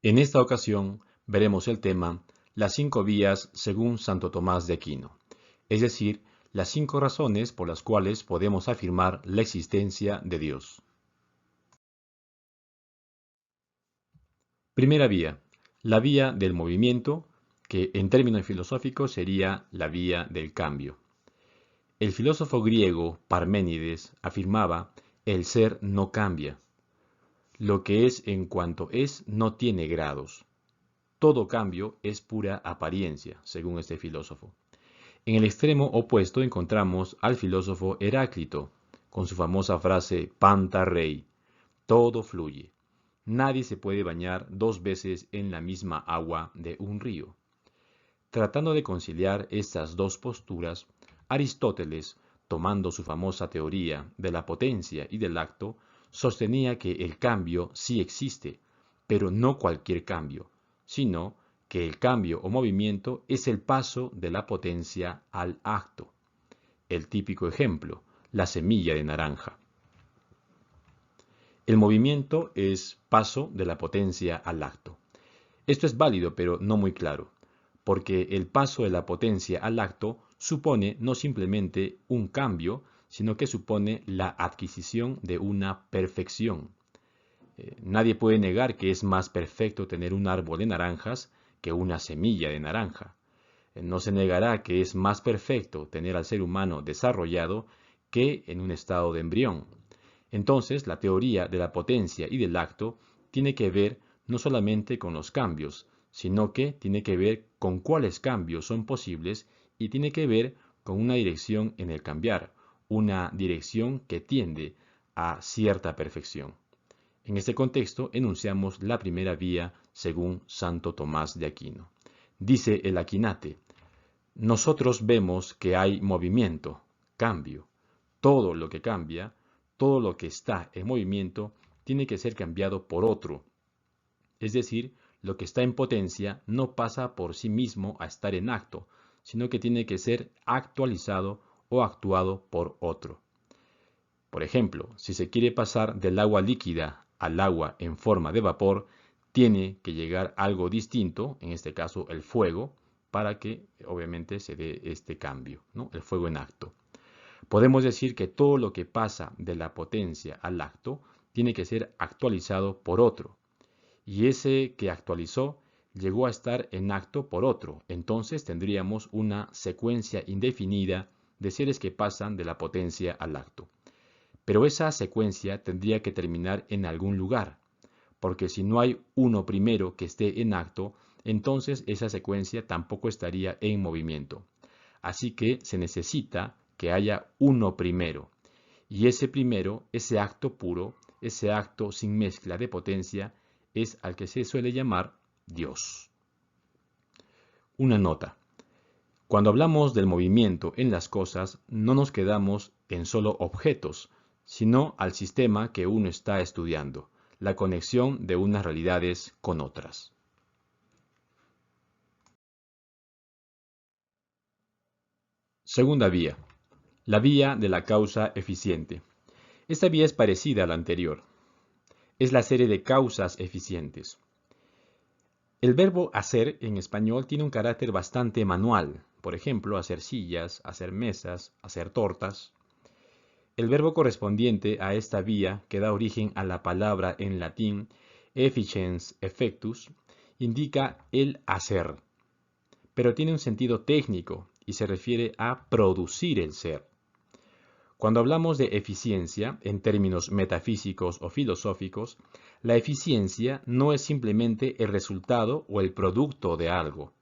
En esta ocasión veremos el tema las 5 vías según Santo Tomás de Aquino, es decir, las 5 razones por las cuales podemos afirmar la existencia de Dios. Primera vía, la vía del movimiento, que en términos filosóficos sería la vía del cambio. El filósofo griego Parménides afirmaba: el ser no cambia. Lo que es en cuanto es no tiene grados. Todo cambio es pura apariencia, según este filósofo. En el extremo opuesto encontramos al filósofo Heráclito, con su famosa frase Panta rei, todo fluye. Nadie se puede bañar 2 veces en la misma agua de un río. Tratando de conciliar estas dos posturas, Aristóteles, tomando su famosa teoría de la potencia y del acto, sostenía que el cambio sí existe, pero no cualquier cambio, sino que el cambio o movimiento es el paso de la potencia al acto. El típico ejemplo, la semilla de naranja. El movimiento es paso de la potencia al acto. Esto es válido, pero no muy claro, porque el paso de la potencia al acto supone no simplemente un cambio, sino que supone la adquisición de una perfección. Nadie puede negar que es más perfecto tener un árbol de naranjas que una semilla de naranja. No se negará que es más perfecto tener al ser humano desarrollado que en un estado de embrión. Entonces, la teoría de la potencia y del acto tiene que ver no solamente con los cambios, sino que tiene que ver con cuáles cambios son posibles y tiene que ver con una dirección en el cambiar, una dirección que tiende a cierta perfección. En este contexto enunciamos la primera vía según Santo Tomás de Aquino. Dice el Aquinate: nosotros vemos que hay movimiento, cambio. Todo lo que cambia, todo lo que está en movimiento, tiene que ser cambiado por otro. Es decir, lo que está en potencia no pasa por sí mismo a estar en acto, sino que tiene que ser actualizado o actuado por otro. Por ejemplo, si se quiere pasar del agua líquida al agua en forma de vapor, tiene que llegar algo distinto, en este caso el fuego, para que obviamente se dé este cambio, ¿no? El fuego en acto. Podemos decir que todo lo que pasa de la potencia al acto tiene que ser actualizado por otro. Y ese que actualizó llegó a estar en acto por otro. Entonces tendríamos una secuencia indefinida de seres que pasan de la potencia al acto. Pero esa secuencia tendría que terminar en algún lugar, porque si no hay uno primero que esté en acto, entonces esa secuencia tampoco estaría en movimiento. Así que se necesita que haya uno primero. Y ese primero, ese acto puro, ese acto sin mezcla de potencia, es al que se suele llamar Dios. Una nota. Cuando hablamos del movimiento en las cosas, no nos quedamos en solo objetos, sino al sistema que uno está estudiando, la conexión de unas realidades con otras. Segunda vía, la vía de la causa eficiente. Esta vía es parecida a la anterior. Es la serie de causas eficientes. El verbo hacer en español tiene un carácter bastante manual. Por ejemplo, hacer sillas, hacer mesas, hacer tortas. El verbo correspondiente a esta vía, que da origen a la palabra en latín efficiens effectus, indica el hacer, pero tiene un sentido técnico y se refiere a producir el ser. Cuando hablamos de eficiencia, en términos metafísicos o filosóficos, la eficiencia no es simplemente el resultado o el producto de algo.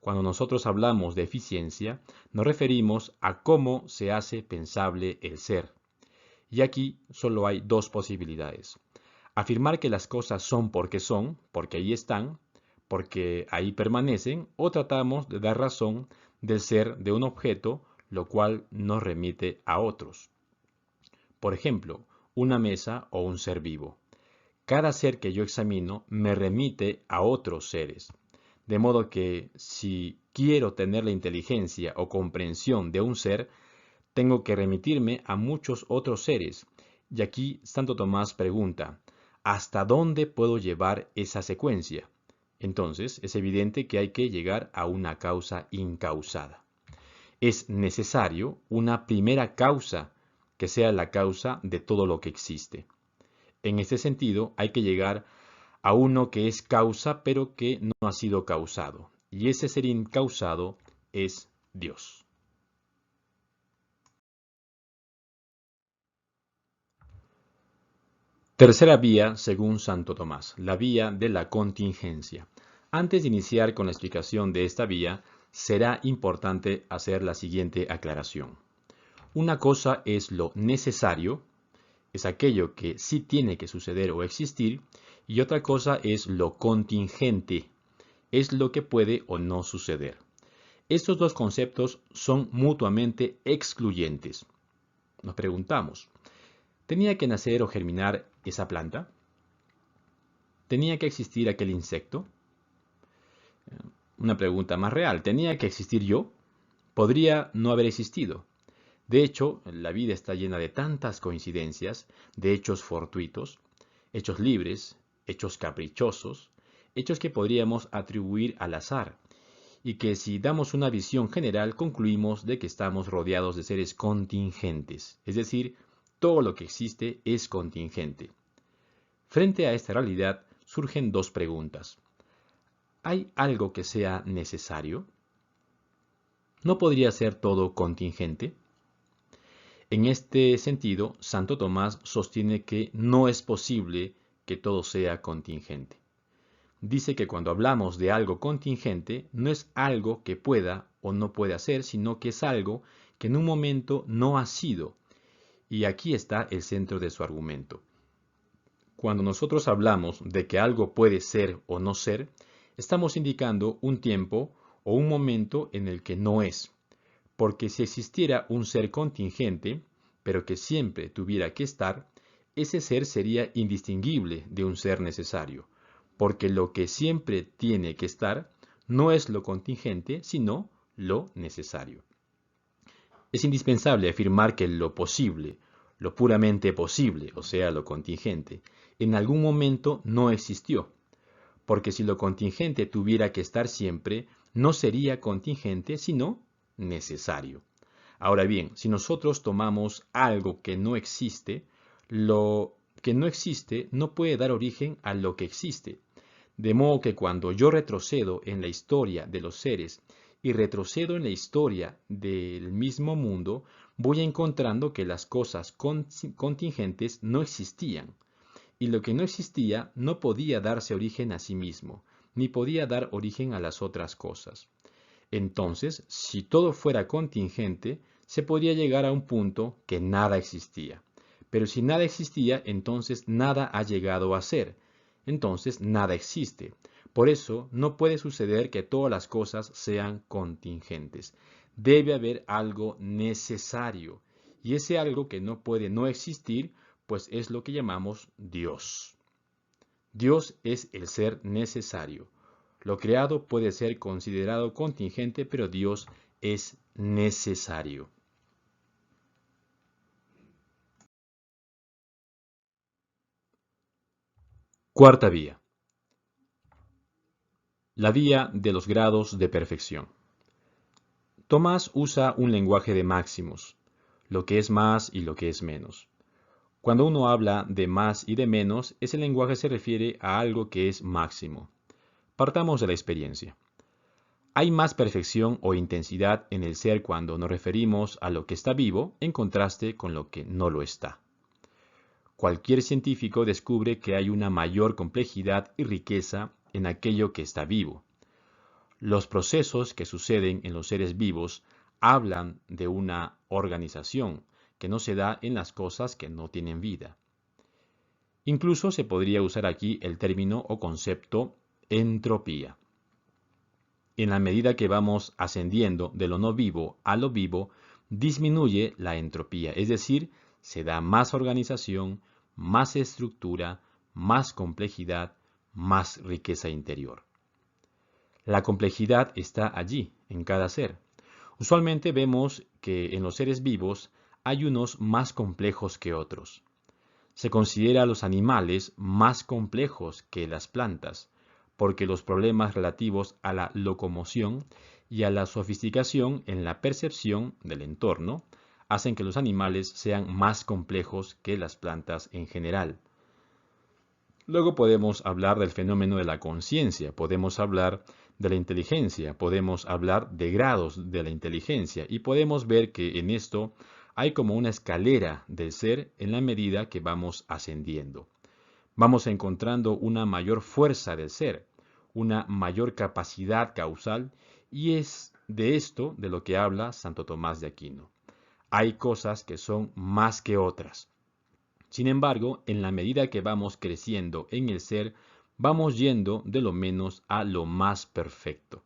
Cuando nosotros hablamos de eficiencia, nos referimos a cómo se hace pensable el ser. Y aquí solo hay dos posibilidades. Afirmar que las cosas son, porque ahí están, porque ahí permanecen, o tratamos de dar razón del ser de un objeto, lo cual nos remite a otros. Por ejemplo, una mesa o un ser vivo. Cada ser que yo examino me remite a otros seres. De modo que si quiero tener la inteligencia o comprensión de un ser, tengo que remitirme a muchos otros seres. Y aquí Santo Tomás pregunta: ¿hasta dónde puedo llevar esa secuencia? Entonces, es evidente que hay que llegar a una causa incausada. Es necesario una primera causa que sea la causa de todo lo que existe. En este sentido, hay que llegar a uno que es causa, pero que no ha sido causado. Y ese ser incausado es Dios. Tercera vía, según Santo Tomás, la vía de la contingencia. Antes de iniciar con la explicación de esta vía, será importante hacer la siguiente aclaración. Una cosa es lo necesario, es aquello que sí tiene que suceder o existir, y otra cosa es lo contingente, es lo que puede o no suceder. Estos dos conceptos son mutuamente excluyentes. Nos preguntamos, ¿tenía que nacer o germinar esa planta? ¿Tenía que existir aquel insecto? Una pregunta más real, ¿tenía que existir yo? Podría no haber existido. De hecho, la vida está llena de tantas coincidencias, de hechos fortuitos, hechos libres, hechos caprichosos, hechos que podríamos atribuir al azar, y que si damos una visión general concluimos de que estamos rodeados de seres contingentes, es decir, todo lo que existe es contingente. Frente a esta realidad surgen dos preguntas. ¿Hay algo que sea necesario? ¿No podría ser todo contingente? En este sentido, Santo Tomás sostiene que no es posible que todo sea contingente. Dice que cuando hablamos de algo contingente, no es algo que pueda o no pueda ser, sino que es algo que en un momento no ha sido. Y aquí está el centro de su argumento. Cuando nosotros hablamos de que algo puede ser o no ser, estamos indicando un tiempo o un momento en el que no es. Porque si existiera un ser contingente, pero que siempre tuviera que estar, ese ser sería indistinguible de un ser necesario, porque lo que siempre tiene que estar no es lo contingente, sino lo necesario. Es indispensable afirmar que lo posible, lo puramente posible, o sea, lo contingente, en algún momento no existió, porque si lo contingente tuviera que estar siempre, no sería contingente, sino necesario. Ahora bien, si nosotros tomamos algo que no existe, lo que no existe no puede dar origen a lo que existe. De modo que cuando yo retrocedo en la historia de los seres y retrocedo en la historia del mismo mundo, voy encontrando que las cosas contingentes no existían. Y lo que no existía no podía darse origen a sí mismo, ni podía dar origen a las otras cosas. Entonces, si todo fuera contingente, se podría llegar a un punto que nada existía. Pero si nada existía, entonces nada ha llegado a ser. Entonces nada existe. Por eso no puede suceder que todas las cosas sean contingentes. Debe haber algo necesario. Y ese algo que no puede no existir, pues es lo que llamamos Dios. Dios es el ser necesario. Lo creado puede ser considerado contingente, pero Dios es necesario. Cuarta vía. La vía de los grados de perfección. Tomás usa un lenguaje de máximos, lo que es más y lo que es menos. Cuando uno habla de más y de menos, ese lenguaje se refiere a algo que es máximo. Partamos de la experiencia. Hay más perfección o intensidad en el ser cuando nos referimos a lo que está vivo en contraste con lo que no lo está. Cualquier científico descubre que hay una mayor complejidad y riqueza en aquello que está vivo. Los procesos que suceden en los seres vivos hablan de una organización que no se da en las cosas que no tienen vida. Incluso se podría usar aquí el término o concepto entropía. En la medida que vamos ascendiendo de lo no vivo a lo vivo, disminuye la entropía, es decir, se da más organización, más estructura, más complejidad, más riqueza interior. La complejidad está allí, en cada ser. Usualmente vemos que en los seres vivos hay unos más complejos que otros. Se considera a los animales más complejos que las plantas, porque los problemas relativos a la locomoción y a la sofisticación en la percepción del entorno hacen que los animales sean más complejos que las plantas en general. Luego podemos hablar del fenómeno de la conciencia, podemos hablar de la inteligencia, podemos hablar de grados de la inteligencia y podemos ver que en esto hay como una escalera del ser en la medida que vamos ascendiendo. Vamos encontrando una mayor fuerza del ser, una mayor capacidad causal y es de esto de lo que habla Santo Tomás de Aquino. Hay cosas que son más que otras. Sin embargo, en la medida que vamos creciendo en el ser, vamos yendo de lo menos a lo más perfecto.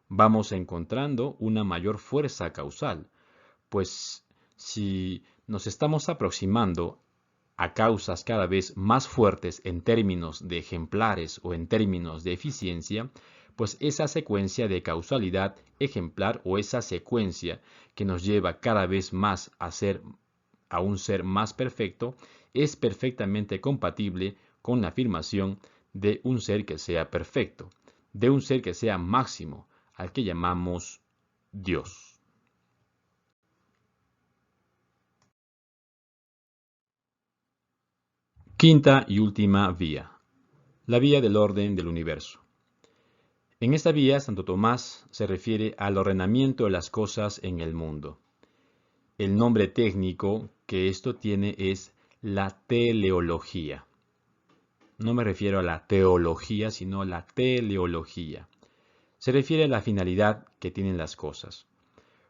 Vamos encontrando una mayor fuerza causal, pues si nos estamos aproximando a causas cada vez más fuertes en términos de ejemplares o en términos de eficiencia, pues esa secuencia de causalidad ejemplar o esa secuencia que nos lleva cada vez más a un ser más perfecto es perfectamente compatible con la afirmación de un ser que sea perfecto, de un ser que sea máximo, al que llamamos Dios. Quinta y última vía, la vía del orden del universo. En esta vía, Santo Tomás se refiere al ordenamiento de las cosas en el mundo. El nombre técnico que esto tiene es la teleología. No me refiero a la teología, sino a la teleología. Se refiere a la finalidad que tienen las cosas.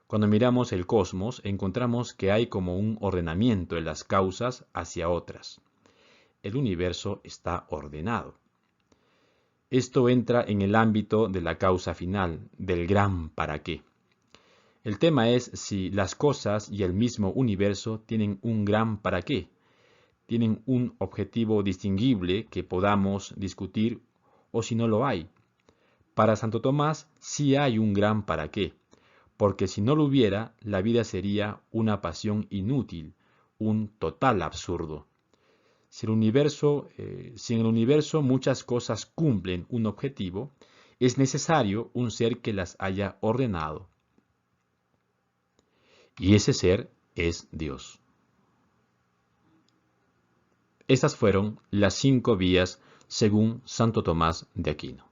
Cuando miramos el cosmos, encontramos que hay como un ordenamiento de las causas hacia otras. El universo está ordenado. Esto entra en el ámbito de la causa final, del gran para qué. El tema es si las cosas y el mismo universo tienen un gran para qué, tienen un objetivo distinguible que podamos discutir o si no lo hay. Para Santo Tomás sí hay un gran para qué, porque si no lo hubiera, la vida sería una pasión inútil, un total absurdo. Si en el universo muchas cosas cumplen un objetivo, es necesario un ser que las haya ordenado. Y ese ser es Dios. Estas fueron las 5 vías según Santo Tomás de Aquino.